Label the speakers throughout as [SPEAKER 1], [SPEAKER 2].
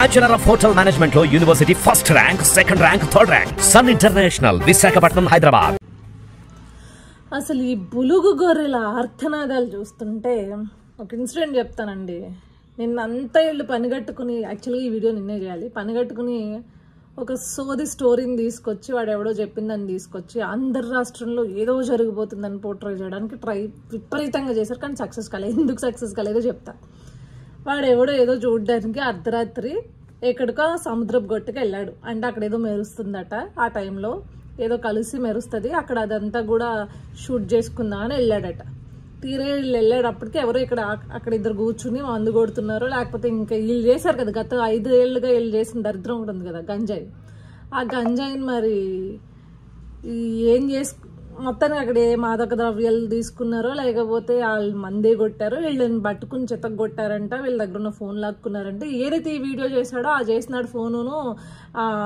[SPEAKER 1] Bachelor of Hotel Management lo University first rank, second rank, third rank. Sun International, Visakhapatnam, Hyderabad.
[SPEAKER 2] అసలు ఈ బులుగు గొర్రెల ఆర్తనాదాలు చూస్తుంటే ఒక ఇన్సిడెంట్ చెప్తానండి. నిన్నంతా వీళ్ళు పనిగట్టుకుని, యాక్చువల్గా ఈ వీడియో నిన్నే చేయాలి, పనిగట్టుకుని ఒక సోది స్టోరీని తీసుకొచ్చి వాడు ఎవడో చెప్పిందని తీసుకొచ్చి ఆంధ్ర రాష్ట్రంలో ఏదో జరిగిపోతుందని పోర్ట్రే చేయడానికి విపరీతంగా చేశారు. కానీ సక్సెస్ కాలేదు. ఎందుకు సక్సెస్ కాలేదో చెప్తా. వాడు ఎవడో ఏదో చూడడానికి అర్ధరాత్రి ఎక్కడికో సముద్రపు గొట్టుకు వెళ్ళాడు. అంటే అక్కడ ఏదో మెరుస్తుందట, ఆ టైంలో ఏదో కలిసి మెరుస్తుంది, అక్కడ అదంతా కూడా షూట్ చేసుకుందా అని వెళ్ళాడట. తీరే వీళ్ళు వెళ్ళేటప్పటికి ఎవరో అక్కడ ఇద్దరు కూర్చుని మందు కొడుతున్నారు, లేకపోతే ఇంకా వీళ్ళు చేశారు కదా, గత 5 ఏళ్ళుగా వీళ్ళు చేసిన దరిద్రం కూడా ఉంది కదా, గంజాయి. ఆ గంజాయిని మరి ఏం మొత్తానికి అక్కడ ఏ మాదక ద్రవ్యాలు తీసుకున్నారో లేకపోతే వాళ్ళు మందే కొట్టారో వీళ్ళని పట్టుకుని చెత్తకు కొట్టారంట. వీళ్ళ దగ్గర ఉన్న ఫోన్ లాక్కున్నారంటే, ఏదైతే ఈ వీడియో చేశాడో ఆ చేసినాడు ఫోనును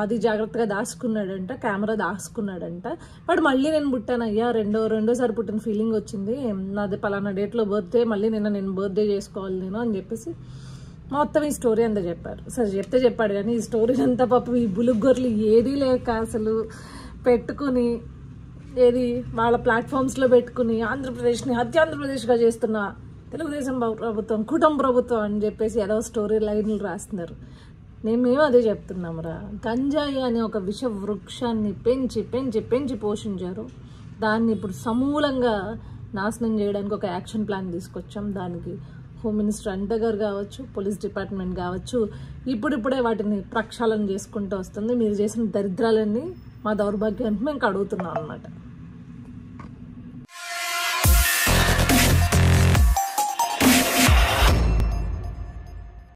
[SPEAKER 2] అది జాగ్రత్తగా దాచుకున్నాడంట, కెమెరా దాచుకున్నాడంట. వాడు మళ్ళీ నేను పుట్టానయ్యా, రెండోసారి పుట్టిన ఫీలింగ్ వచ్చింది, నాది పలానా డేట్లో బర్త్డే, మళ్ళీ నేను బర్త్డే చేసుకోవాలి నేను అని చెప్పేసి మొత్తం ఈ స్టోరీ అంతా చెప్పారు. సరే చెప్పాడు కానీ ఈ స్టోరీ అంతా పాపం ఈ బులుగొర్రెలు ఏదీ లేక అసలు పెట్టుకుని ఏది వాళ్ళ ప్లాట్ఫామ్స్లో పెట్టుకుని ఆంధ్రప్రదేశ్ని ఆంధ్రప్రదేశ్గా చేస్తున్న తెలుగుదేశం ప్రభుత్వం, కుటుంబ ప్రభుత్వం అని చెప్పేసి ఏదో స్టోరీ లైన్లు రాస్తున్నారు. మేము అదే చెప్తున్నాంరా, గంజాయి అనే ఒక విష వృక్షాన్ని పెంచి పెంచి పెంచి పోషించారు. దాన్ని ఇప్పుడు సమూలంగా నాశనం చేయడానికి ఒక యాక్షన్ ప్లాన్ తీసుకొచ్చాం. దానికి హోమ్ మినిస్టర్ అనిత గారు కావచ్చు, పోలీస్ డిపార్ట్మెంట్ కావచ్చు, ఇప్పుడిప్పుడే వాటిని ప్రక్షాళన చేసుకుంటూ వస్తుంది. మీరు చేసిన దరిద్రాలన్నీ మా దౌర్భాగ్యాన్ని మేము కడుగుతున్నాం అన్నమాట.